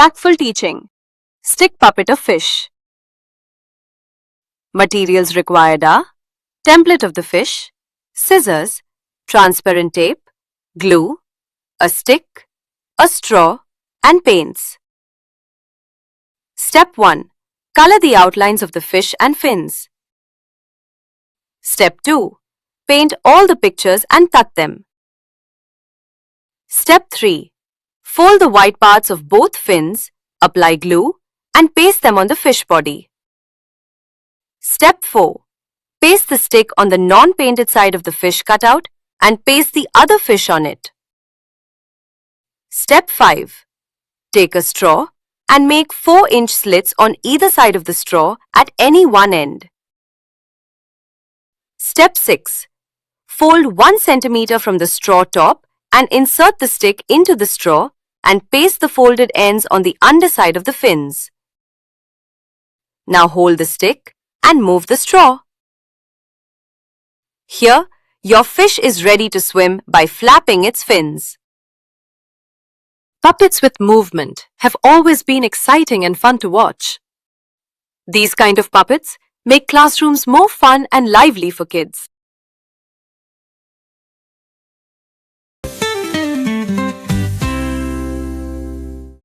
Tactful teaching. Stick puppet of fish. Materials required are template of the fish, scissors, transparent tape, glue, a stick, a straw, and paints. Step 1. Color the outlines of the fish and fins. Step 2. Paint all the pictures and cut them. Step 3. Fold the white parts of both fins, apply glue, and paste them on the fish body. Step 4. Paste the stick on the non-painted side of the fish cutout and paste the other fish on it. Step 5. Take a straw and make 4-inch slits on either side of the straw at any one end. Step 6. Fold 1 centimeter from the straw top and insert the stick into the straw and paste the folded ends on the underside of the fins. Now hold the stick and move the straw. Here, your fish is ready to swim by flapping its fins. Puppets with movement have always been exciting and fun to watch. These kind of puppets make classrooms more fun and lively for kids.